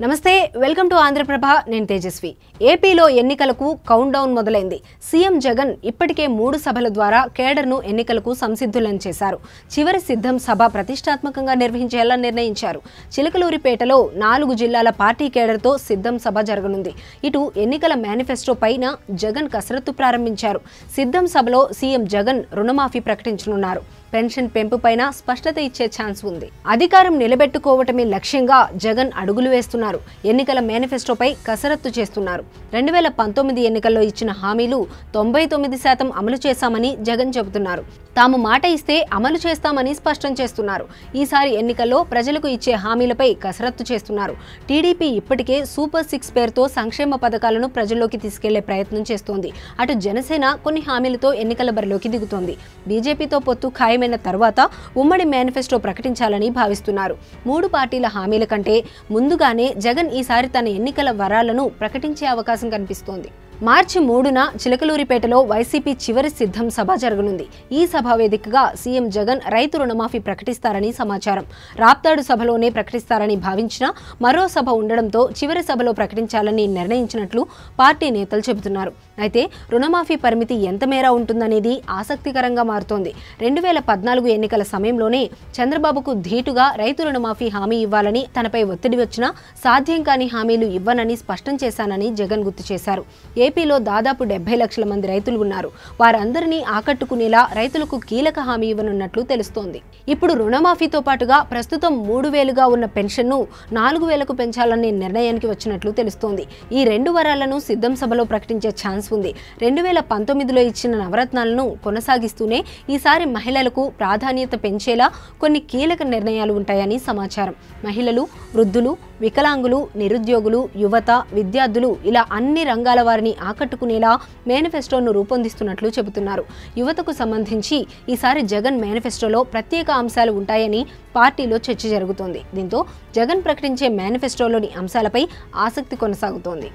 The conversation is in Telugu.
నమస్తే వెల్కమ్ టు ఆంధ్రప్రభ నేను తేజస్వి ఏపీలో ఎన్నికలకు కౌంట్ డౌన్ మొదలైంది సీఎం జగన్ ఇప్పటికే 3 సభల ద్వారా కేడర్ను ఎన్నికలకు సంసిద్ధులను చేశారు చివరి సిద్ధం సభ ప్రతిష్టాత్మకంగా నిర్వహించేలా నిర్ణయించారు చిలకలూరిపేటలో 4 జిల్లాల పార్టీ కేడర్తో సిద్ధం సభ జరగనుంది ఇటు ఎన్నికల మేనిఫెస్టో పైన జగన్ కసరత్తు ప్రారంభించారు సిద్ధం సభలో సీఎం జగన్ రుణమాఫీ ప్రకటించనున్నారు పెన్షన్ పెంపుపైన స్పష్టత ఇచ్చే ఛాన్స్ ఉంది అధికారం నిలబెట్టుకోవటమే లక్ష్యంగా జగన్ అడుగులు వేస్తున్నారు ఎన్నికల మేనిఫెస్టోపై కసరత్తు చేస్తున్నారు 2019 ఎన్నికల్లో ఇచ్చిన హామీలు 99% అమలు చేశామని జగన్ చెబుతున్నారు తాము మాట ఇస్తే అమలు చేస్తామని స్పష్టం చేస్తున్నారు ఈసారి ఎన్నికల్లో ప్రజలకు ఇచ్చే హామీలపై కసరత్తు చేస్తున్నారు టీడీపీ ఇప్పటికే సూపర్ 6 పేరుతో సంక్షేమ పథకాలను ప్రజల్లోకి తీసుకెళ్లే ప్రయత్నం చేస్తోంది అటు జనసేన కొన్ని హామీలతో ఎన్నికల బరిలోకి దిగుతోంది బీజేపీతో పొత్తు ఖాయమైన తర్వాత ఉమ్మడి మేనిఫెస్టో ప్రకటించాలని భావిస్తున్నారు 3 పార్టీల హామీల కంటే ముందుగానే జగన్ ఈసారి తన ఎన్నికల వరాలను ప్రకటించే అవకాశం కనిపిస్తోంది మార్చి 3న చిలకలూరిపేటలో వైసీపీ చివరి సిద్ధం సభ జరగనుంది ఈ సభ వేదికగా సీఎం జగన్ రైతు రుణమాఫీ ప్రకటిస్తారని సమాచారం రాప్తాడు సభలోనే ప్రకటిస్తారని భావించినా మరో సభ ఉండడంతో చివరి సభలో ప్రకటించాలని నిర్ణయించినట్లు పార్టీ నేతలు చెబుతున్నారు అయితే రుణమాఫీ పరిమితి ఎంత మేర ఉంటుందనేది ఆసక్తికరంగా మారుతోంది 2014 ఎన్నికల సమయంలోనే చంద్రబాబుకు ధీటుగా రైతు రుణమాఫీ హామీ ఇవ్వాలని తనపై ఒత్తిడి వచ్చినా సాధ్యం కాని హామీలు ఇవ్వనని స్పష్టం చేశానని జగన్ గుర్తు చేశారు ఏపీలో దాదాపు 70 లక్షల మంది రైతులు ఉన్నారు వారందరినీ ఆకట్టుకునేలా రైతులకు కీలక హామీ ఇవ్వనున్నట్లు తెలుస్తోంది ఇప్పుడు రుణమాఫీతో పాటుగా ప్రస్తుతం 3000గా ఉన్న పెన్షన్ను 4000కు పెంచాలనే నిర్ణయానికి వచ్చినట్లు తెలుస్తోంది ఈ 2 వరాలను సిద్ధం సభలో ప్రకటించే ఛాన్స్ ఉంది 2019లో ఇచ్చిన నవరత్నాలను కొనసాగిస్తూనే ఈసారి మహిళలకు ప్రాధాన్యత పెంచేలా కొన్ని కీలక నిర్ణయాలు ఉంటాయని సమాచారం మహిళలు వృద్ధులు వికలాంగులు నిరుద్యోగులు యువత విద్యార్థులు ఇలా అన్ని రంగాల వారిని ఆకట్టుకునేలా మేనిఫెస్టోను రూపొందిస్తున్నట్లు చెబుతున్నారు యువతకు సంబంధించి ఈసారి జగన్ మేనిఫెస్టోలో ప్రత్యేక అంశాలు ఉంటాయని పార్టీలో చర్చ జరుగుతోంది దీంతో జగన్ ప్రకటించే మేనిఫెస్టోలోని అంశాలపై ఆసక్తి కొనసాగుతోంది